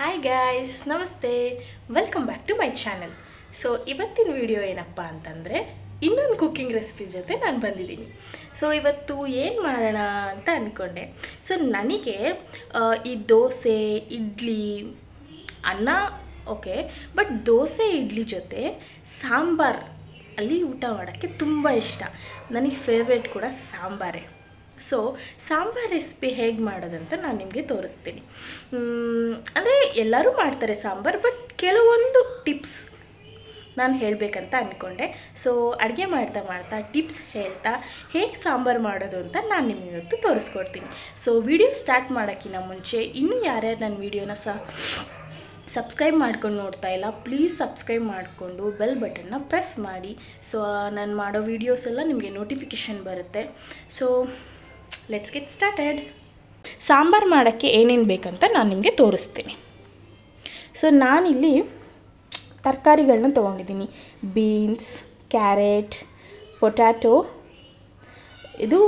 Hi guys, ನಮಸ್ತೆ. Welcome back to my channel. So ಇವತ್ತಿನ video ಏನಪ್ಪ ಅಂತಂದರೆ ಇನ್ನೊಂದು ಕುಕ್ಕಿಂಗ್ ರೆಸಿಪಿ ಜೊತೆ ನಾನು ಬಂದಿದ್ದೀನಿ. ಸೊ ಇವತ್ತು ಏನು ಮಾಡೋಣ ಅಂತ ಅಂದ್ಕೊಂಡೆ. ಸೊ ನನಗೆ ಈ ದೋಸೆ, ಇಡ್ಲಿ, ಅನ್ನ ಓಕೆ, ಬಟ್ ದೋಸೆ ಇಡ್ಲಿ ಜೊತೆ ಸಾಂಬಾರ್ ಅಲ್ಲಿ ಊಟ ಮಾಡೋಕ್ಕೆ ತುಂಬ ಇಷ್ಟ. ನನಗೆ ಫೇವ್ರೇಟ್ ಕೂಡ ಸಾಂಬಾರೇ. ಸೊ ಸಾಂಬಾರ್ ರೆಸಿಪಿ ಹೇಗೆ ಮಾಡೋದಂತ ನಾನು ನಿಮಗೆ ತೋರಿಸ್ತೀನಿ. ಅಂದರೆ ಎಲ್ಲರೂ ಮಾಡ್ತಾರೆ ಸಾಂಬಾರು, ಬಟ್ ಕೆಲವೊಂದು ಟಿಪ್ಸ್ ನಾನು ಹೇಳಬೇಕಂತ ಅಂದ್ಕೊಂಡೆ. ಸೊ ಅಡುಗೆ ಮಾಡ್ತಾ ಟಿಪ್ಸ್ ಹೇಳ್ತಾ ಹೇಗೆ ಸಾಂಬಾರು ಮಾಡೋದು ಅಂತ ನಾನು ನಿಮಗೆ ಇವತ್ತು ತೋರಿಸ್ಕೊಡ್ತೀನಿ. ಸೊ ವಿಡಿಯೋ ಸ್ಟಾರ್ಟ್ ಮಾಡೋಕ್ಕಿಂತ ಮುಂಚೆ ಇನ್ನೂ ಯಾರ್ಯಾರು ನನ್ನ ವಿಡಿಯೋನ ಸಬ್ಸ್ಕ್ರೈಬ್ ಮಾಡ್ಕೊಂಡು ನೋಡ್ತಾ ಇಲ್ಲ, ಪ್ಲೀಸ್ ಸಬ್ಸ್ಕ್ರೈಬ್ ಮಾಡಿಕೊಂಡು ಬೆಲ್ ಬಟನ್ನ ಪ್ರೆಸ್ ಮಾಡಿ. ಸೊ ನಾನು ಮಾಡೋ ವೀಡಿಯೋಸ್ ಎಲ್ಲ ನಿಮಗೆ ನೋಟಿಫಿಕೇಷನ್ ಬರುತ್ತೆ. So let's get started. Sambar ಮಾಡೋಕ್ಕೆ ಏನೇನು ಬೇಕಂತ ನಾನು ನಿಮಗೆ ತೋರಿಸ್ತೀನಿ. ಸೊ ನಾನಿಲ್ಲಿ ತರಕಾರಿಗಳನ್ನ ತೊಗೊಂಡಿದ್ದೀನಿ. ಬೀನ್ಸ್, ಕ್ಯಾರೆಟ್, ಪೊಟ್ಯಾಟೊ, ಇದು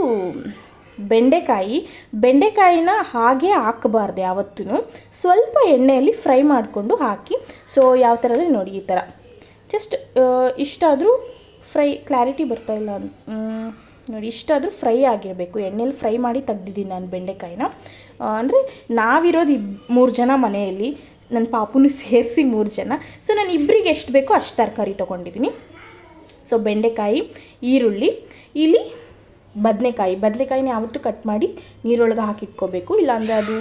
ಬೆಂಡೆಕಾಯಿನ ಹಾಗೆ ಹಾಕಬಾರ್ದು ಯಾವತ್ತೂ. ಸ್ವಲ್ಪ ಎಣ್ಣೆಯಲ್ಲಿ ಫ್ರೈ ಮಾಡಿಕೊಂಡು ಹಾಕಿ. ಸೊ ಯಾವ ಥರ ನೋಡಿ, ಈ ಥರ ಜಸ್ಟ್ ಇಷ್ಟಾದರೂ ಫ್ರೈ, ಕ್ಲಾರಿಟಿ ಬರ್ತಾಯಿಲ್ಲ ನೋಡಿ, ಇಷ್ಟಾದರೂ ಫ್ರೈ ಆಗಿರಬೇಕು. ಎಣ್ಣೆಲಿ ಫ್ರೈ ಮಾಡಿ ತೆಗ್ದಿದ್ದೀನಿ ನಾನು ಬೆಂಡೆಕಾಯಿನ. ಅಂದರೆ ನಾವಿರೋದು 3 ಜನ ಮನೆಯಲ್ಲಿ, ನನ್ನ ಪಾಪುನು ಸೇರಿಸಿ 3 ಜನ. ಸೊ ನಾನು ಇಬ್ಬರಿಗೆ ಎಷ್ಟು ಬೇಕೋ ಅಷ್ಟು ತರಕಾರಿ ತೊಗೊಂಡಿದ್ದೀನಿ. ಸೊ ಬೆಂಡೆಕಾಯಿ, ಈರುಳ್ಳಿ, ಇಲ್ಲಿ ಬದನೆಕಾಯಿನ ಯಾವತ್ತೂ ಕಟ್ ಮಾಡಿ ನೀರೊಳಗೆ ಹಾಕಿಟ್ಕೋಬೇಕು, ಇಲ್ಲಾಂದರೆ ಅದು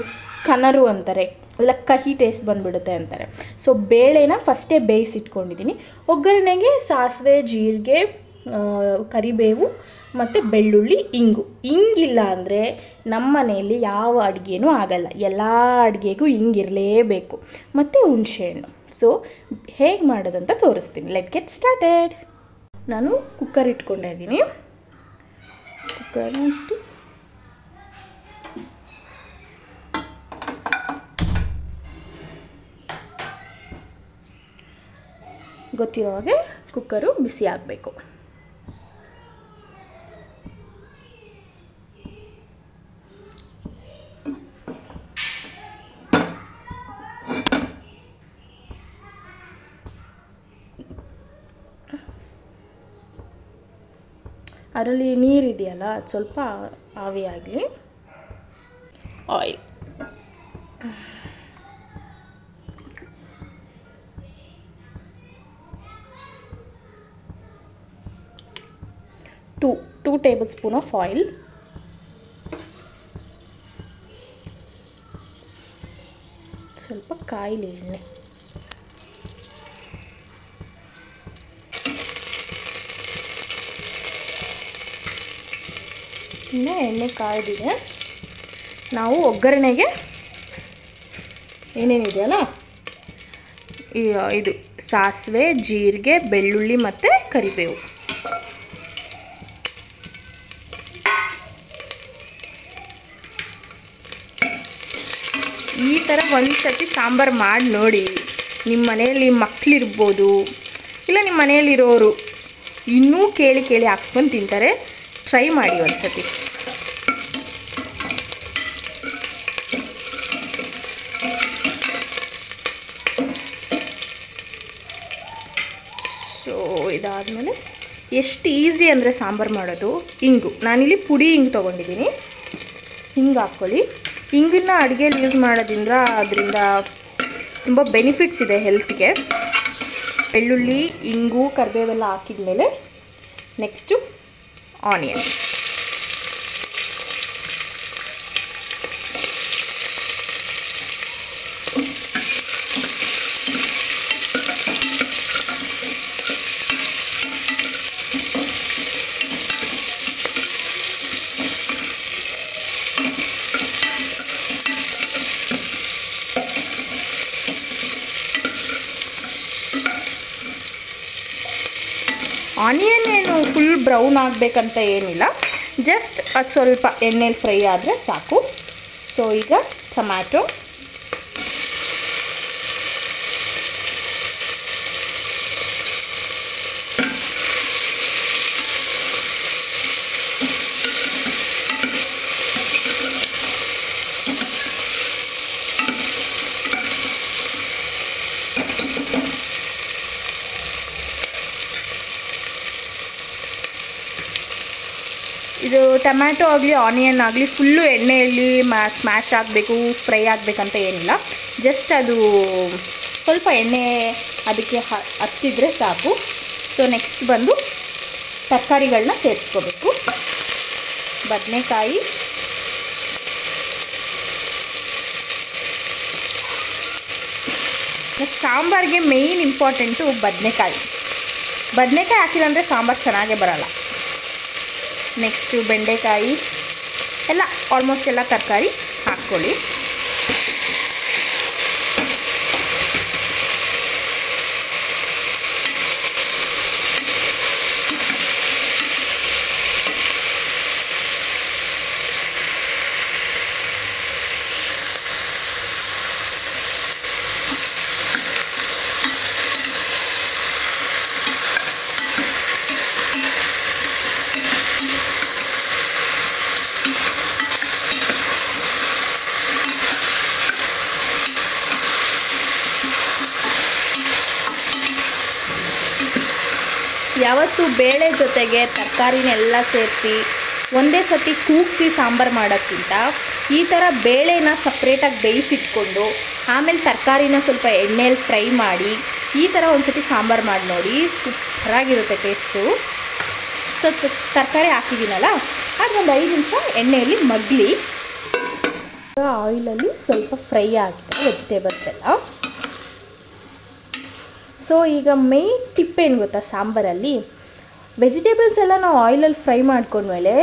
ಕನರು ಅಂತಾರೆ, ಇಲ್ಲ ಕಹಿ ಟೇಸ್ಟ್ ಬಂದುಬಿಡುತ್ತೆ ಅಂತಾರೆ. ಸೊ ಬೇಳೆನ ಫಸ್ಟೇ ಬೇಯಿಸಿಟ್ಕೊಂಡಿದ್ದೀನಿ. ಒಗ್ಗರಣೆಗೆ ಸಾಸಿವೆ, ಜೀರಿಗೆ, ಕರಿಬೇವು ಮತ್ತು ಬೆಳ್ಳುಳ್ಳಿ, ಹಿಂಗಿಲ್ಲ ಅಂದರೆ ನಮ್ಮ ಮನೆಯಲ್ಲಿ ಯಾವ ಅಡುಗೆನೂ ಆಗಲ್ಲ. ಎಲ್ಲ ಅಡುಗೆಗೂ ಹಿಂಗಿರಲೇಬೇಕು. ಮತ್ತು ಹುಣಸೆಹಣ್ಣು. ಸೊ ಹೇಗೆ ಮಾಡೋದಂತ ತೋರಿಸ್ತೀನಿ. Let get started. ನಾನು ಕುಕ್ಕರ್ ಇಟ್ಕೊಂಡಿದ್ದೀನಿ. ಕುಕ್ಕರ್ ಇಟ್ಟು ಗೊತ್ತಿರೋ ಹಾಗೆ ಕುಕ್ಕರು ಬಿಸಿ ಆಗಬೇಕು. ಅದರಲ್ಲಿ ನೀರಿದೆಯಲ್ಲ, ಸ್ವಲ್ಪ ಆವಿಯಾಗಲಿ. Oil, two tablespoon of oil. ಸ್ವಲ್ಪ ಕಾಯಿಲೆ ಎಣ್ಣೆ. ಇನ್ನು ಎಣ್ಣೆ ಕಾಯ್ದಿದೆ. ನಾವು ಒಗ್ಗರಣೆಗೆ ಏನೇನಿದೆಯಲ್ಲ, ಇದು ಸಾಸಿವೆ, ಜೀರಿಗೆ, ಬೆಳ್ಳುಳ್ಳಿ ಮತ್ತು ಕರಿಬೇವು. ಈ ಥರ ಒಂದು ಸರ್ತಿ ಸಾಂಬಾರು ಮಾಡಿ ನೋಡಿ. ನಿಮ್ಮ ಮನೆಯಲ್ಲಿ ಮಕ್ಕಳಿರ್ಬೋದು, ಇಲ್ಲ ನಿಮ್ಮ ಮನೆಯಲ್ಲಿರೋರು ಇನ್ನೂ ಕೇಳಿ ಹಾಕ್ಕೊಂಡು ತಿಂತಾರೆ. ಟ್ರೈ ಮಾಡಿ ಒಂದು ಸತಿ. ಸೊ ಇದಾದಮೇಲೆ ಎಷ್ಟು ಈಸಿ ಅಂದರೆ ಸಾಂಬಾರು ಮಾಡೋದು. ಹಿಂಗು, ನಾನಿಲ್ಲಿ ಪುಡಿ ಹಿಂಗು ತೊಗೊಂಡಿದ್ದೀನಿ. ಹಿಂಗೆ ಹಾಕ್ಕೊಳ್ಳಿ. ಹಿಂಗನ್ನ ಅಡುಗೆಯಲ್ಲಿ ಯೂಸ್ ಮಾಡೋದ್ರಿಂದ ಅದರಿಂದ ತುಂಬ ಬೆನಿಫಿಟ್ಸ್ ಇದೆ ಹೆಲ್ತ್ಗೆ. ಬೆಳ್ಳುಳ್ಳಿ, ಹಿಂಗು, ಕರಿಬೇವೆಲ್ಲ ಹಾಕಿದ ಮೇಲೆ ನೆಕ್ಸ್ಟು ಆನಿಯನ್. ಆನಿಯನ್ ಏನು ಫುಲ್ ಬ್ರೌನ್ ಆಗಬೇಕಂತ ಏನಿಲ್ಲ, ಜಸ್ಟ್ ಅದು ಸ್ವಲ್ಪ ಎಣ್ಣೆಲಿ ಫ್ರೈ ಆದರೆ ಸಾಕು. ಸೊ ಈಗ ಟೊಮ್ಯಾಟೊ, ಇದು ಟೊಮ್ಯಾಟೊ ಆಗಲಿ ಆನಿಯನ್ ಆಗಲಿ ಫುಲ್ಲು ಎಣ್ಣೆಯಲ್ಲಿ ಸ್ಮ್ಯಾಶ್ ಆಗಬೇಕು, ಫ್ರೈ ಆಗಬೇಕಂತ ಏನಿಲ್ಲ. ಜಸ್ಟ್ ಅದು ಸ್ವಲ್ಪ ಎಣ್ಣೆ ಅದಕ್ಕೆ ಹತ್ತಿದ್ರೆ ಸಾಕು. ಸೊ ನೆಕ್ಸ್ಟ್ ಬಂದು ತರಕಾರಿಗಳನ್ನ ಸೇರಿಸ್ಕೋಬೇಕು. ಬದನೆಕಾಯಿ, ಸಾಂಬಾರಿಗೆ ಮೇಯ್ನ್ ಇಂಪಾರ್ಟೆಂಟು ಬದನೆಕಾಯಿ ಹಾಕಿಲ್ಲ ಅಂದರೆ ಸಾಂಬಾರು ಚೆನ್ನಾಗೇ ಬರೋಲ್ಲ. ನೆಕ್ಸ್ಟು ಬೆಂಡೆಕಾಯಿ ಎಲ್ಲ ಆಲ್ಮೋಸ್ಟ್ ಎಲ್ಲ ತರಕಾರಿ ಹಾಕ್ಕೊಳ್ಳಿ. ಯಾವತ್ತು ಬೇಳೆ ಜೊತೆಗೆ ತರಕಾರಿನೆಲ್ಲ ಸೇರಿಸಿ ಒಂದೇ ಸತಿ ಕೂಗಿಸಿ ಸಾಂಬಾರು ಮಾಡೋಕ್ಕಿಂತ ಈ ಥರ ಬೇಳೆನ ಸಪ್ರೇಟಾಗಿ ಬೇಯಿಸಿಟ್ಕೊಂಡು ಆಮೇಲೆ ತರಕಾರಿನ ಸ್ವಲ್ಪ ಎಣ್ಣೆಯಲ್ಲಿ ಫ್ರೈ ಮಾಡಿ ಈ ಥರ ಒಂದು ಸತಿ ಸಾಂಬಾರು ಮಾಡಿ ನೋಡಿ, ಸೂಪರಾಗಿರುತ್ತೆ ಟೇಸ್ಟು. ಸೊ ತರಕಾರಿ ಹಾಕಿದ್ದೀನಲ್ಲ ಅದು ಒಂದು 5 ನಿಮಿಷ ಎಣ್ಣೆಯಲ್ಲಿ ಮಗ್ಲಿ. ಆಯಿಲಲ್ಲಿ ಸ್ವಲ್ಪ ಫ್ರೈ ಆಗಿದೆ ವೆಜಿಟೇಬಲ್ಸ್ ಎಲ್ಲ. ಸೊ ಈಗ ಮೇನ್ ಟಿಪ್ ಏನು ಗೊತ್ತಾ, ಸಾಂಬಾರಲ್ಲಿ ವೆಜಿಟೇಬಲ್ಸ್ ಎಲ್ಲ ನಾವು ಆಯಿಲಲ್ಲಿ ಫ್ರೈ ಮಾಡ್ಕೊಂಡ್ಮೇಲೆ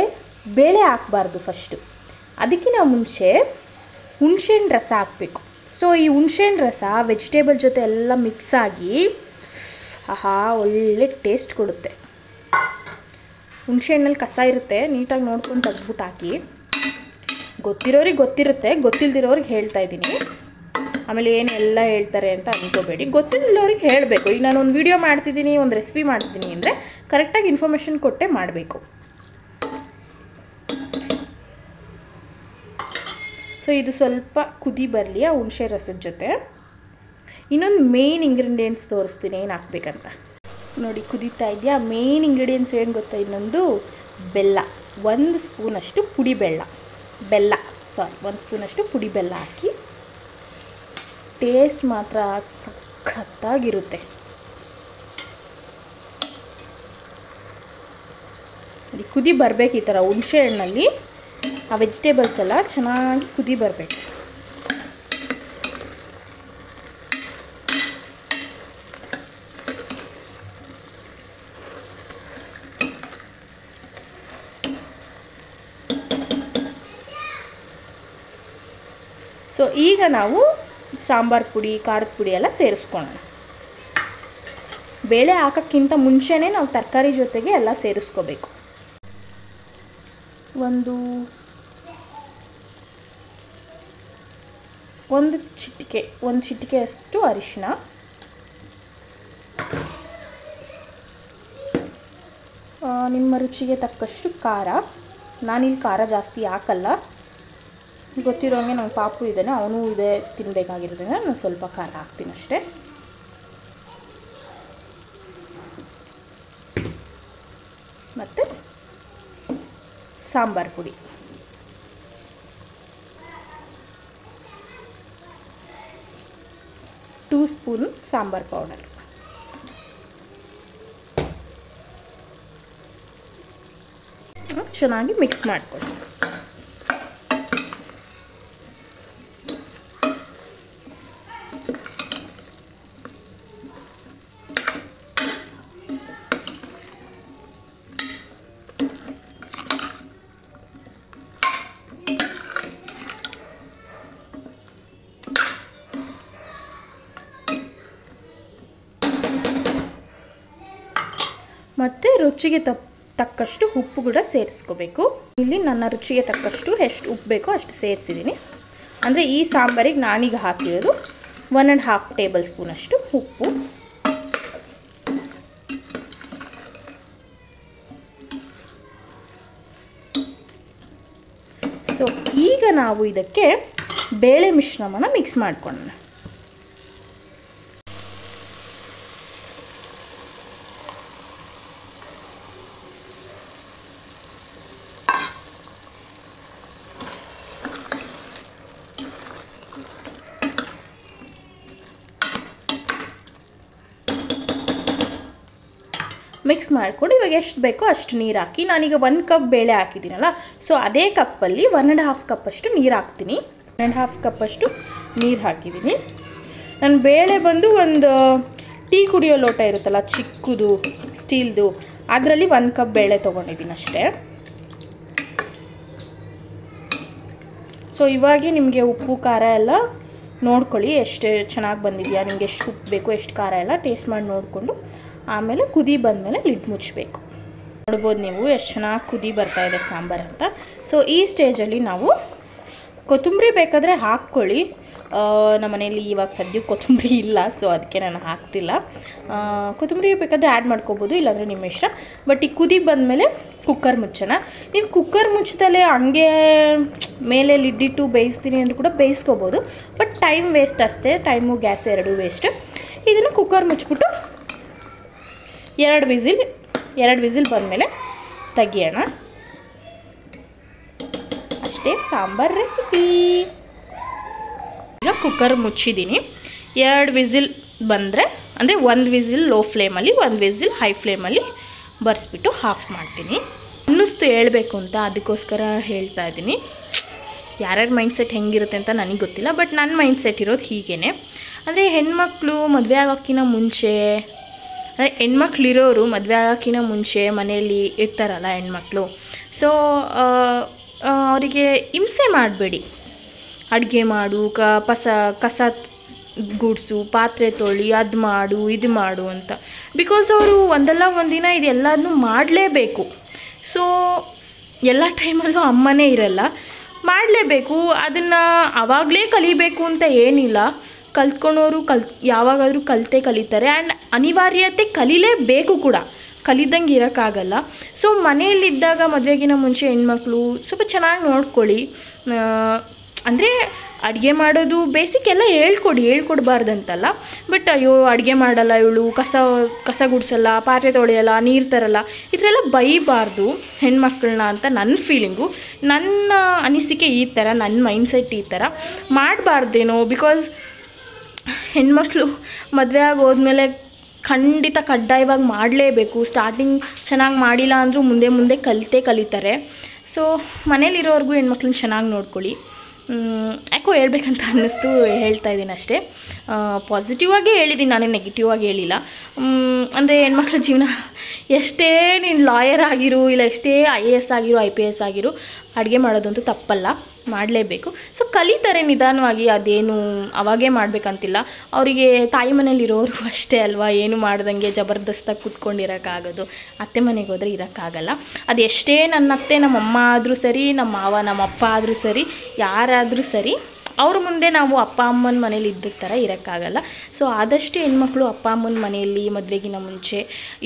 ಬೇಳೆ ಹಾಕಬಾರ್ದು ಫಸ್ಟು. ಅದಕ್ಕಿಂತ ಮುಂಚೆ ಹುಣಸೆಹಣ್ಣು ರಸ ಹಾಕಬೇಕು. ಸೊ ಈ ಹುಣಸೆಹಣ್ಣು ರಸ ವೆಜಿಟೇಬಲ್ ಜೊತೆ ಎಲ್ಲ ಮಿಕ್ಸ್ ಆಗಿ ಒಳ್ಳೆ ಟೇಸ್ಟ್ ಕೊಡುತ್ತೆ. ಹುಣಸೆಹಣ್ಣಲ್ಲಿ ಕಸ ಇರುತ್ತೆ, ನೀಟಾಗಿ ನೋಡ್ಕೊಂಡು ತೆಗ್ದ್ಬಿಟ್ಟು ಹಾಕಿ. ಗೊತ್ತಿರೋರಿಗೆ ಗೊತ್ತಿರುತ್ತೆ, ಗೊತ್ತಿಲ್ದಿರೋರಿಗೆ ಹೇಳ್ತಾ ಇದ್ದೀನಿ. ಆಮೇಲೆ ಏನೆಲ್ಲ ಹೇಳ್ತಾರೆ ಅಂತ ಅಂದ್ಕೋಬೇಡಿ, ಗೊತ್ತಿಲ್ಲವ್ರಿಗೆ ಹೇಳಬೇಕು. ಈಗ ನಾನು ಒಂದು ವೀಡಿಯೋ ಮಾಡ್ತಿದ್ದೀನಿ, ಒಂದು ರೆಸಿಪಿ ಮಾಡ್ತಿದ್ದೀನಿ ಅಂದರೆ ಕರೆಕ್ಟಾಗಿ ಇನ್ಫಾರ್ಮೇಷನ್ ಕೊಟ್ಟೆ ಮಾಡಬೇಕು. ಸೊ ಇದು ಸ್ವಲ್ಪ ಕುದಿ ಬರಲಿ ಆ ಹುಣಸೆ ರಸದ ಜೊತೆ. ಇನ್ನೊಂದು ಮೇನ್ ಇಂಗ್ರೀಡಿಯೆಂಟ್ಸ್ ತೋರಿಸ್ತೀನಿ ಏನು ಹಾಕ್ಬೇಕಂತ. ನೋಡಿ ಕುದೀತಾ ಇದೆಯಾ. ಮೇನ್ ಇಂಗ್ರೀಡಿಯೆಂಟ್ಸ್ ಏನು ಗೊತ್ತಾ, ಇನ್ನೊಂದು ಬೆಲ್ಲ, 1 ಸ್ಪೂನಷ್ಟು ಪುಡಿ ಬೆಲ್ಲ 1 ಸ್ಪೂನಷ್ಟು ಪುಡಿ ಬೆಲ್ಲ ಹಾಕಿ. ಟೇಸ್ಟ್ ಮಾತ್ರ ಸಖತ್ತಾಗಿರುತ್ತೆ. ನೋಡಿ ಕುದಿ ಬರಬೇಕು ಈ ಥರ ಹುಣಸೆ ಹಣ್ಣಲ್ಲಿ. ಆ ವೆಜಿಟೇಬಲ್ಸ್ ಎಲ್ಲ ಚೆನ್ನಾಗಿ ಕುದಿ ಬರಬೇಕು. ಸೊ ಈಗ ನಾವು ಸಾಂಬಾರು ಪುಡಿ, ಖಾರದ ಪುಡಿ ಎಲ್ಲ ಸೇರಿಸ್ಕೊಳ್ಳೋಣ. ಬೇಳೆ ಹಾಕೋಕ್ಕಿಂತ ಮುಂಚೆನೇ ನಾವು ತರಕಾರಿ ಜೊತೆಗೆ ಎಲ್ಲ ಸೇರಿಸ್ಕೋಬೇಕು. ಒಂದು ಚಿಟಿಕೆಯಷ್ಟು ಅರಿಶಿನ, ನಿಮ್ಮ ರುಚಿಗೆ ತಕ್ಕಷ್ಟು ಖಾರ. ನಾನಿಲ್ಲಿ ಖಾರ ಜಾಸ್ತಿ ಹಾಕಲ್ಲ, ಗೊತ್ತಿರೋಂಗೆ ನಮ್ಮ ಪಾಪು ಇದ್ದಾನೆ, ಅವನು ಇದೆ ತಿನ್ನಬೇಕಾಗಿರೋದ್ರಿಂದ ನಾನು ಸ್ವಲ್ಪ ಖಾರ ಹಾಕ್ತೀನಿ ಅಷ್ಟೇ. ಮತ್ತು ಸಾಂಬಾರು ಪುಡಿ, ಟೂ ಸ್ಪೂನ್ ಸಾಂಬಾರು ಪೌಡರ್. ಚೆನ್ನಾಗಿ ಮಿಕ್ಸ್ ಮಾಡ್ಕೊಳ್ಳಿ. ಮತ್ತು ರುಚಿಗೆ ತಕ್ಕಷ್ಟು ಉಪ್ಪು ಕೂಡ ಸೇರಿಸ್ಕೋಬೇಕು. ಇಲ್ಲಿ ನನ್ನ ರುಚಿಗೆ ತಕ್ಕಷ್ಟು ಎಷ್ಟು ಉಪ್ಪು ಬೇಕೋ ಅಷ್ಟು ಸೇರಿಸಿದ್ದೀನಿ. ಅಂದರೆ ಈ ಸಾಂಬಾರಿಗೆ ನಾನೀಗ ಹಾಕಿರೋದು 1.5 ಟೇಬಲ್ ಸ್ಪೂನಷ್ಟು ಉಪ್ಪು. ಸೊ ಈಗ ನಾವು ಇದಕ್ಕೆ ಬೇಳೆ ಮಿಶ್ರಣವನ್ನು ಮಿಕ್ಸ್ ಮಾಡ್ಕೊಳ್ಳೋಣ. ಮಿಕ್ಸ್ ಮಾಡ್ಕೊಂಡು ಇವಾಗ ಎಷ್ಟು ಬೇಕೋ ಅಷ್ಟು ನೀರು ಹಾಕಿ, ನಾನೀಗ 1 ಕಪ್ ಬೇಳೆ ಹಾಕಿದ್ದೀನಲ್ಲ, ಸೊ ಅದೇ ಕಪ್ಪಲ್ಲಿ 1.5 ಕಪ್ಪಷ್ಟು ನೀರು ಹಾಕ್ತೀನಿ. 1.5 ಕಪ್ಪಷ್ಟು ನೀರು ಹಾಕಿದ್ದೀನಿ. ನಾನು ಬೇಳೆ ಬಂದು ಒಂದು ಟೀ ಕುಡಿಯೋ ಲೋಟ ಇರುತ್ತಲ್ಲ ಚಿಕ್ಕದು ಸ್ಟೀಲ್ದು, ಅದರಲ್ಲಿ 1 ಕಪ್ ಬೇಳೆ ತೊಗೊಂಡಿದ್ದೀನಿ ಅಷ್ಟೇ. ಸೊ ಇವಾಗೆ ನಿಮಗೆ ಉಪ್ಪು ಖಾರ ಎಲ್ಲ ನೋಡ್ಕೊಳ್ಳಿ, ಎಷ್ಟು ಚೆನ್ನಾಗಿ ಬಂದಿದೆಯಾ, ನಿಮಗೆ ಎಷ್ಟು ಉಪ್ಪು ಬೇಕು ಎಷ್ಟು ಖಾರ ಎಲ್ಲ ಟೇಸ್ಟ್ ಮಾಡಿ ನೋಡಿಕೊಂಡು ಆಮೇಲೆ ಕುದಿ ಬಂದಮೇಲೆ ಲಿಡ್ ಮುಚ್ಚಬೇಕು. ನೋಡ್ಬೋದು ನೀವು ಎಷ್ಟು ಚೆನ್ನಾಗಿ ಕುದಿ ಬರ್ತಾಯಿದೆ ಸಾಂಬಾರು ಅಂತ. ಸೊ ಈ ಸ್ಟೇಜಲ್ಲಿ ನಾವು ಕೊತ್ತಂಬರಿ ಬೇಕಾದರೆ ಹಾಕ್ಕೊಳ್ಳಿ. ನಮ್ಮ ಮನೇಲಿ ಇವಾಗ ಸದ್ಯಕ್ಕೆ ಕೊತ್ತಂಬರಿ ಇಲ್ಲ, ಸೊ ಅದಕ್ಕೆ ನಾನು ಹಾಕ್ತಿಲ್ಲ. ಕೊತ್ತಂಬರಿ ಬೇಕಾದರೆ ಆ್ಯಡ್ ಮಾಡ್ಕೋಬೋದು, ಇಲ್ಲಾಂದರೆ ನಿಮ್ಮ ಇಷ್ಟ. ಬಟ್ ಈ ಕುದಿ ಬಂದಮೇಲೆ ಕುಕ್ಕರ್ ಮುಚ್ಚೋಣ. ನೀವು ಕುಕ್ಕರ್ ಮುಚ್ಚದಲ್ಲೇ ಹಂಗೆ ಮೇಲೆ ಲಿಡ್ಡಿಟ್ಟು ಬೇಯಿಸ್ತೀನಿ ಅಂದರೂ ಕೂಡ ಬೇಯಿಸ್ಕೋಬೋದು, ಬಟ್ ಟೈಮ್ ವೇಸ್ಟ್ ಅಷ್ಟೇ, ಟೈಮು ಗ್ಯಾಸ್ ಎರಡೂ ವೇಸ್ಟ್. ಇದನ್ನು ಕುಕ್ಕರ್ ಮುಚ್ಚಿಬಿಟ್ಟು 2 ವಿಸಿಲ್ ಬಂದಮೇಲೆ ತೆಗಿಯೋಣ. ಅಷ್ಟೇ ಸಾಂಬಾರು ರೆಸಿಪಿ. ಈಗ ಕುಕ್ಕರ್ ಮುಚ್ಚಿದ್ದೀನಿ. 2 ವಿಸಿಲ್ ಬಂದರೆ ಅಂದರೆ 1 ವಿಸಿಲ್ ಲೋ ಫ್ಲೇಮಲ್ಲಿ 1 ವಿಸಿಲ್ ಹೈ ಫ್ಲೇಮಲ್ಲಿ ಬರ್ಸ್ಬಿಟ್ಟು ಆಫ್ ಮಾಡ್ತೀನಿ. ಅನ್ನಿಸ್ತು ಹೇಳಬೇಕು ಅಂತ, ಅದಕ್ಕೋಸ್ಕರ ಹೇಳ್ತಾ ಇದ್ದೀನಿ. ಯಾರ್ಯಾರ ಮೈಂಡ್ಸೆಟ್ ಹೆಂಗಿರುತ್ತೆ ಅಂತ ನನಗೆ ಗೊತ್ತಿಲ್ಲ, ಬಟ್ ನನ್ನ ಮೈಂಡ್ಸೆಟ್ ಇರೋದು ಹೀಗೇ. ಅಂದರೆ ಹೆಣ್ಮಕ್ಳು ಮದುವೆ ಆಗೋಕ್ಕಿಂತ ಮುಂಚೆ, ಅಂದರೆ ಹೆಣ್ಮಕ್ಳಿರೋರು ಮದುವೆ ಆಗೋಕ್ಕಿಂತ ಮುಂಚೆ ಮನೆಯಲ್ಲಿ ಇರ್ತಾರಲ್ಲ ಹೆಣ್ಮಕ್ಳು, ಸೊ ಅವರಿಗೆ ಹಿಂಸೆ ಮಾಡಬೇಡಿ. ಅಡುಗೆ ಮಾಡು, ಕಸ ಗುಡಿಸು, ಪಾತ್ರೆ ತೊಳಿ, ಅದು ಮಾಡು ಇದು ಮಾಡು ಅಂತ. ಬಿಕಾಸ್ ಅವರು ಒಂದಲ್ಲ ಒಂದಿನ ಇದೆಲ್ಲದನ್ನೂ ಮಾಡಲೇಬೇಕು. ಸೊ ಎಲ್ಲ ಟೈಮಲ್ಲೂ ಅಮ್ಮನೇ ಇರಲ್ಲ, ಮಾಡಲೇಬೇಕು. ಅದನ್ನು ಆವಾಗಲೇ ಕಲಿಬೇಕು ಅಂತ ಏನಿಲ್ಲ, ಕಲ್ತ್ಕೊಳೋರು ಯಾವಾಗಾದರೂ ಕಲಿತಾರೆ. ಆ್ಯಂಡ್ ಅನಿವಾರ್ಯತೆ ಕಲಿಲೇಬೇಕು ಕೂಡ, ಕಲಿದಂಗೆ ಇರೋಕ್ಕಾಗಲ್ಲ. ಸೊ ಮನೆಯಲ್ಲಿದ್ದಾಗ ಮದುವೆಗಿನ ಮುಂಚೆ ಹೆಣ್ಮಕ್ಳು ಸ್ವಲ್ಪ ಚೆನ್ನಾಗಿ ನೋಡ್ಕೊಳ್ಳಿ. ಅಂದರೆ ಅಡುಗೆ ಮಾಡೋದು ಬೇಸಿಕ್ ಎಲ್ಲ ಹೇಳ್ಕೊಡ್ಬಾರ್ದಂತಲ್ಲ, ಬಟ್ ಅಯ್ಯೋ ಅಡುಗೆ ಮಾಡಲ್ಲ ಇವಳು, ಕಸ ಗುಡಿಸಲ್ಲ, ಪಾತ್ರೆ ತೊಳೆಯಲ್ಲ, ನೀರು ತರಲ್ಲ, ಈ ಥರ ಎಲ್ಲ ಬೈಬಾರ್ದು ಹೆಣ್ಮಕ್ಳನ್ನ ಅಂತ ನನ್ನ ಫೀಲಿಂಗು, ನನ್ನ ಅನಿಸಿಕೆ ಈ ಥರ, ನನ್ನ ಮೈಂಡ್ಸೆಟ್ ಈ ಥರ ಮಾಡಬಾರ್ದೇನೋ. ಬಿಕಾಸ್ ಹೆಣ್ಮಕ್ಳು ಮದುವೆ ಆಗೋದ್ಮೇಲೆ ಖಂಡಿತ ಕಡ್ಡಾಯವಾಗಿ ಮಾಡಲೇಬೇಕು. ಸ್ಟಾರ್ಟಿಂಗ್ ಚೆನ್ನಾಗಿ ಮಾಡಿಲ್ಲ ಅಂದರೂ ಮುಂದೆ ಕಲಿತಾರೆ. ಸೊ ಮನೇಲಿರೋರ್ಗೂ ಹೆಣ್ಮಕ್ಳನ್ನ ಚೆನ್ನಾಗಿ ನೋಡ್ಕೊಳ್ಳಿ. ಯಾಕೋ ಹೇಳ್ಬೇಕಂತ ಅನ್ನಿಸ್ತು, ಹೇಳ್ತಾ ಇದ್ದೀನಿ ಅಷ್ಟೇ. ಪಾಸಿಟಿವ್ ಆಗಿ ಹೇಳಿದ್ದೀನಿ, ನಾನೇ ನೆಗೆಟಿವ್ ಆಗಿ ಹೇಳಿಲ್ಲ. ಅಂದರೆ ಹೆಣ್ಮಕ್ಳ ಜೀವನ ಎಷ್ಟೇ ನೀನು ಲಾಯರ್ ಆಗಿರು, ಇಲ್ಲ ಎಷ್ಟೇ IAS ಆಗಿರು IPS ಆಗಿರು, ಅಡುಗೆ ಮಾಡೋದಂತೂ ತಪ್ಪಲ್ಲ, ಮಾಡಲೇಬೇಕು. ಸೊ ಕಲಿತಾರೆ ನಿಧಾನವಾಗಿ, ಅದೇನು ಅವಾಗೇ ಮಾಡಬೇಕಂತಿಲ್ಲ. ಅವರಿಗೆ ತಾಯಿ ಮನೇಲಿರೋರು ಅಷ್ಟೇ ಅಲ್ವಾ, ಏನು ಮಾಡ್ದಂಗೆ ಜಬರ್ದಸ್ತಾಗಿ ಕೂತ್ಕೊಂಡಿರೋಕ್ಕಾಗೋದು. ಅತ್ತೆ ಮನೆಗೆ ಹೋದರೆ ಇರೋಕ್ಕಾಗಲ್ಲ. ಅದು ಎಷ್ಟೇ ನನ್ನ ಅತ್ತೆ ನಮ್ಮಮ್ಮ ಆದರೂ ಸರಿ, ನಮ್ಮ ಮಾವ ನಮ್ಮಪ್ಪ ಆದರೂ ಸರಿ, ಯಾರಾದರೂ ಸರಿ, ಅವ್ರ ಮುಂದೆ ನಾವು ಅಪ್ಪ ಅಮ್ಮನ ಮನೇಲಿ ಇದ್ದ ಥರ ಇರೋಕ್ಕಾಗಲ್ಲ. ಸೊ ಆದಷ್ಟು ಹೆಣ್ಮಕ್ಳು ಅಪ್ಪ ಅಮ್ಮನ ಮನೆಯಲ್ಲಿ ಮದುವೆಗಿನ ಮುಂಚೆ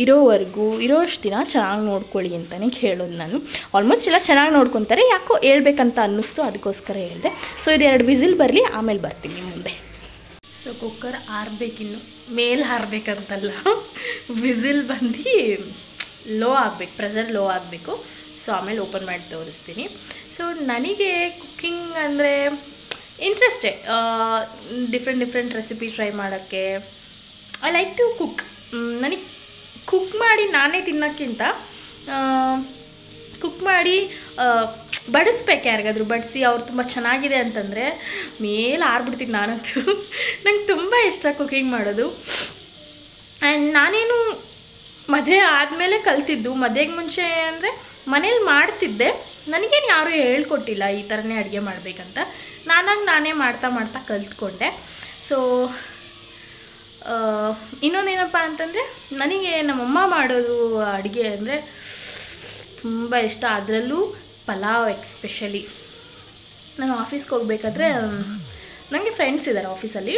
ಇರೋಷ್ಟು ದಿನ ಚೆನ್ನಾಗಿ ನೋಡ್ಕೊಳ್ಳಿ ಅಂತಲೇ ಹೇಳೋದು ನಾನು. ಆಲ್ಮೋಸ್ಟ್ ಎಲ್ಲ ಚೆನ್ನಾಗಿ ನೋಡ್ಕೊತಾರೆ, ಯಾಕೋ ಹೇಳ್ಬೇಕಂತ ಅನ್ನಿಸ್ತು, ಅದಕ್ಕೋಸ್ಕರ ಹೇಳಿದೆ. ಸೊ ಇದು 2 ವಿಸಿಲ್ ಬರಲಿ, ಆಮೇಲೆ ಬರ್ತೀನಿ ಮುಂದೆ. ಸೊ ಕುಕ್ಕರ್ ಆರಬೇಕಿನ್ನು, ಮೇಲೆ ಹಾರಬೇಕಂತಲ್ಲ, ವಿಸಿಲ್ ಬಂದು ಲೋ ಆಗಬೇಕು, ಪ್ರೆಷರ್ ಲೋ ಆಗಬೇಕು. ಸೊ ಆಮೇಲೆ ಓಪನ್ ಮಾಡಿ ತೋರಿಸ್ತೀನಿ. ಸೊ ನನಗೆ ಕುಕ್ಕಿಂಗ್ ಅಂದರೆ ಇಂಟ್ರೆಸ್ಟೇ, ಡಿಫ್ರೆಂಟ್ ರೆಸಿಪಿ ಟ್ರೈ ಮಾಡೋಕ್ಕೆ. I like to cook. ನನಗೆ ಕುಕ್ ಮಾಡಿ ನಾನೇ ತಿನ್ನೋಕ್ಕಿಂತ ಕುಕ್ ಮಾಡಿ ಬಡಿಸ್ಬೇಕು, ಯಾರಿಗಾದರೂ ಬಡಿಸಿ ಅವ್ರು ತುಂಬ ಚೆನ್ನಾಗಿದೆ ಅಂತಂದರೆ ಮೇಲೆ ಆರ್ಬಿಡ್ತೀನಿ ನಾನಂತೂ. ನಂಗೆ ತುಂಬ ಇಷ್ಟ ಕುಕ್ಕಿಂಗ್ ಮಾಡೋದು. ಆ್ಯಂಡ್ ನಾನೇನು ಮದುವೆ ಆದಮೇಲೆ ಕಲ್ತಿದ್ದು, ಮದುವೆಗೆ ಮುಂಚೆ ಅಂದರೆ ಮನೇಲಿ ಮಾಡ್ತಿದ್ದೆ, ನನಗೇನು ಯಾರೂ ಹೇಳ್ಕೊಟ್ಟಿಲ್ಲ ಈ ಥರನೇ ಅಡುಗೆ ಮಾಡಬೇಕಂತ. ನಾನೇ ಮಾಡ್ತಾ ಕಲ್ತ್ಕೊಂಡೆ. ಸೊ ಇನ್ನೊಂದೇನಪ್ಪ ಅಂತಂದರೆ, ನನಗೆ ನಮ್ಮಮ್ಮ ಮಾಡೋದು ಅಡುಗೆ ಅಂದರೆ ತುಂಬ ಇಷ್ಟ. ಅದರಲ್ಲೂ ಪಲಾವ್ ಎಕ್ಸ್ಪೆಷಲಿ. ನಾನು ಆಫೀಸ್ಗೆ ಹೋಗ್ಬೇಕಾದ್ರೆ ನನಗೆ ಫ್ರೆಂಡ್ಸ್ ಇದ್ದಾರೆ ಆಫೀಸಲ್ಲಿ,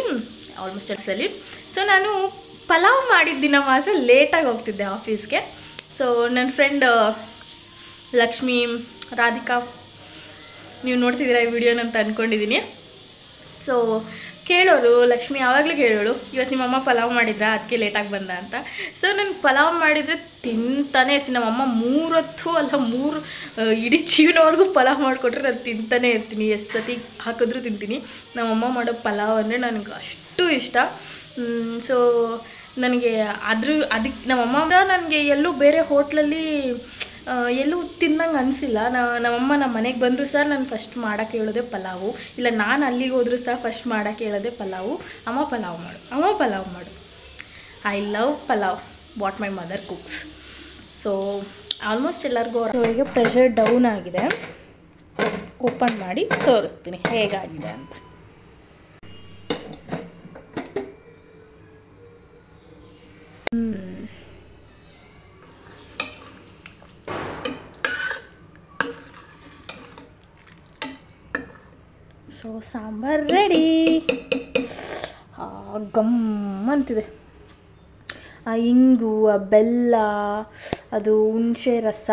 ಆಲ್ಮೋಸ್ಟ್ ಆಫೀಸಲ್ಲಿ. ಸೊ ನಾನು ಪಲಾವ್ ಮಾಡಿದ ದಿನ ಮಾತ್ರ ಲೇಟಾಗಿ ಹೋಗ್ತಿದ್ದೆ ಆಫೀಸ್ಗೆ. ಸೊ ನನ್ನ ಫ್ರೆಂಡ್ ಲಕ್ಷ್ಮಿ, ರಾಧಿಕಾ, ನೀವು ನೋಡ್ತಿದ್ದೀರಾ ಈ ವಿಡಿಯೋನ ಅಂತ ಅಂದ್ಕೊಂಡಿದ್ದೀನಿ. ಸೊ ಕೇಳೋರು, ಲಕ್ಷ್ಮಿ ಯಾವಾಗಲೂ ಕೇಳೋಳು, ಇವತ್ತು ನಿಮ್ಮಮ್ಮ ಪಲಾವ್ ಮಾಡಿದ್ರಾ, ಅದಕ್ಕೆ ಲೇಟಾಗಿ ಬಂದ ಅಂತ. ಸೊ ನಾನು ಪಲಾವ್ ಮಾಡಿದರೆ ತಿಂತಾನೆ ಇರ್ತೀನಿ. ನಮ್ಮಮ್ಮ 3 ಹೊತ್ತು ಅಲ್ಲ 3 ಇಡೀ ಜೀವನವರೆಗೂ ಪಲಾವ್ ಮಾಡಿಕೊಟ್ರೆ ನಾನು ತಿಂತಾನೆ ಇರ್ತೀನಿ, ಎಷ್ಟು ಸತಿ ಹಾಕಿದ್ರೂ ತಿಂತೀನಿ. ನಮ್ಮಮ್ಮ ಮಾಡೋ ಪಲಾವ್ ಅಂದರೆ ನನಗೆ ಅಷ್ಟು ಇಷ್ಟ. ಸೊ ನನಗೆ ಅದಕ್ಕೆ ನಮ್ಮಮ್ಮ ನನಗೆ ಎಲ್ಲೂ ಬೇರೆ ಹೋಟ್ಲಲ್ಲಿ ಎಲ್ಲೂ ತಿನ್ನಂಗೆ ಅನಿಸಿಲ್ಲ. ನಮ್ಮಮ್ಮ ನಮ್ಮ ಮನೆಗೆ ಬಂದರೂ ಸಹ ನಾನು ಫಸ್ಟ್ ಮಾಡೋಕ್ಕೆ ಹೇಳೋದೆ ಪಲಾವು, ಇಲ್ಲ ನಾನು ಅಲ್ಲಿಗೆ ಹೋದರೂ ಸಹ ಫಸ್ಟ್ ಮಾಡೋಕ್ಕೆ ಹೇಳೋದೆ ಪಲಾವು. ಅಮ್ಮ ಪಲಾವ್ ಮಾಡು. I love pulao what my mother cooks. So almost ಎಲ್ಲರಿಗೂ ಈಗ ಪ್ರೆಷರ್ ಡೌನ್ ಆಗಿದೆ. ಓಪನ್ ಮಾಡಿ ತೋರಿಸ್ತೀನಿ ಹೇಗಾಗಿದೆ ಅಂತ. So sambar ready. ಗಮ್ ಅಂತಿದೆ. ಆ ಇಂಗು, ಆ ಬೆಲ್ಲ, ಅದು ಹುಣಸೆ ರಸ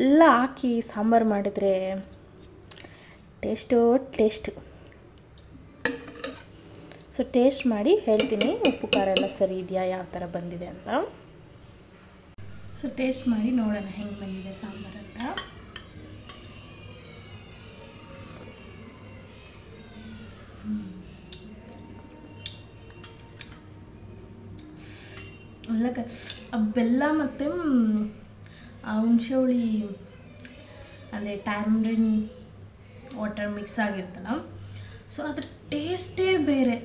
ಎಲ್ಲ ಹಾಕಿ ಸಾಂಬಾರು ಮಾಡಿದ್ರೆ ಟೇಸ್ಟು. ಸೊ ಟೇಸ್ಟ್ ಮಾಡಿ ಹೇಳ್ತೀನಿ ಉಪ್ಪು ಖಾರ ಎಲ್ಲ ಸರಿ ಇದೆಯಾ, ಯಾವ ಥರ ಬಂದಿದೆ ಅಂತ. ಸೊ ಟೇಸ್ಟ್ ಮಾಡಿ ನೋಡೋಣ ಹೆಂಗೆ ಬಂದಿದೆ ಸಾಂಬಾರು ಅಂತ. ಆ ಬೆಲ್ಲ ಮತ್ತು ಆ ಹುಣಸೆ ಹುಳಿ ಅಂದರೆ ಟ್ಯಾಮ್ರಿನ್ ವಾಟರ್ ಮಿಕ್ಸ್ ಆಗಿರ್ತಲ್ಲ, ಸೊ ಅದ್ರ ಟೇಸ್ಟೇ ಬೇರೆ.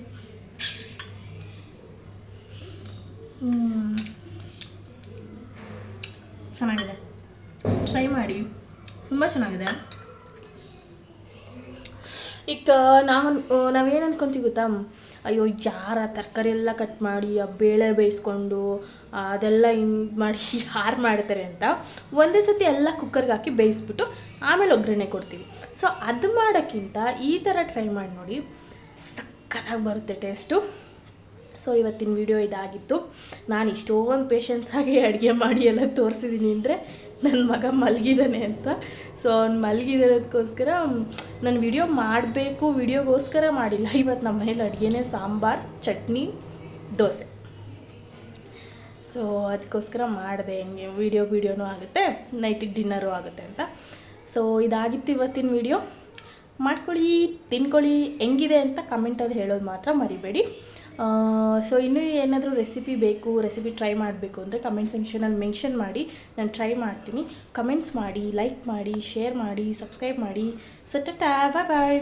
ಚೆನ್ನಾಗಿದೆ, ಟ್ರೈ ಮಾಡಿ, ತುಂಬ ಚೆನ್ನಾಗಿದೆ. ಈಗ ನಾವೇನು ಅಂದ್ಕೊತೀವಿ ಗೊತ್ತಾ, ಅಯ್ಯೋ ಯಾರ ತರಕಾರಿ ಎಲ್ಲ ಕಟ್ ಮಾಡಿ ಆ ಬೇಳೆ ಬೇಯಿಸ್ಕೊಂಡು ಅದೆಲ್ಲ ಹಿಂಗೆ ಮಾಡಿ ಯಾರು ಮಾಡ್ತಾರೆ ಅಂತ. ಒಂದೇ ಸತಿ ಎಲ್ಲ ಕುಕ್ಕರ್ಗೆ ಹಾಕಿ ಬೇಯಿಸ್ಬಿಟ್ಟು ಆಮೇಲೆ ಒಗ್ಗರಣೆ ಕೊಡ್ತೀವಿ. ಸೊ ಅದು ಮಾಡೋಕ್ಕಿಂತ ಈ ಥರ ಟ್ರೈ ಮಾಡಿ ನೋಡಿ, ಸಕ್ಕತ್ತಾಗಿ ಬರುತ್ತೆ ಟೇಸ್ಟು. ಸೊ ಇವತ್ತಿನ ವಿಡಿಯೋ ಇದಾಗಿತ್ತು. ನಾನು ಇಷ್ಟೊಂದು ಪೇಷನ್ಸಾಗಿ ಅಡುಗೆ ಮಾಡಿ ಎಲ್ಲ ತೋರಿಸಿದ್ದೀನಿ ಅಂದರೆ ನನ್ನ ಮಗ ಮಲಗಿದ್ದಾನೆ ಅಂತ. ಸೊ ಅವ್ನು ಮಲಗಿರೋದಕ್ಕೋಸ್ಕರ ನಾನು ವಿಡಿಯೋ ಮಾಡಬೇಕು, ವಿಡಿಯೋಗೋಸ್ಕರ ಮಾಡಿಲ್ಲ. ಇವತ್ತು ನಮ್ಮ ಮನೇಲಿ ಅಡುಗೆನೇ ಸಾಂಬಾರು, ಚಟ್ನಿ, ದೋಸೆ. ಸೊ ಅದಕ್ಕೋಸ್ಕರ ಮಾಡಿದೆ, ಹೆಂಗೆ ವಿಡಿಯೋನೂ ಆಗುತ್ತೆ, ನೈಟಿಗೆ ಡಿನ್ನರು ಆಗುತ್ತೆ ಅಂತ. ಸೊ ಇದಾಗಿತ್ತು ಇವತ್ತಿನ ವಿಡಿಯೋ. ಮಾಡ್ಕೊಳ್ಳಿ, ತಿನ್ಕೊಳ್ಳಿ, ಹೆಂಗಿದೆ ಅಂತ ಕಮೆಂಟಲ್ಲಿ ಹೇಳೋದು ಮಾತ್ರ ಮರಿಬೇಡಿ. ಸೊ ಇನ್ನೂ ಏನಾದರೂ ರೆಸಿಪಿ ಟ್ರೈ ಮಾಡಬೇಕು ಅಂದರೆ ಕಮೆಂಟ್ ಸೆಕ್ಷನಲ್ಲಿ ಮೆನ್ಷನ್ ಮಾಡಿ, ನಾನು ಟ್ರೈ ಮಾಡ್ತೀನಿ. ಕಮೆಂಟ್ಸ್ ಮಾಡಿ, ಲೈಕ್ ಮಾಡಿ, ಶೇರ್ ಮಾಡಿ, ಸಬ್ಸ್ಕ್ರೈಬ್ ಮಾಡಿ. ಸೊ ಟಾಟಾ, ಬಾಯ್ ಬಾಯ್.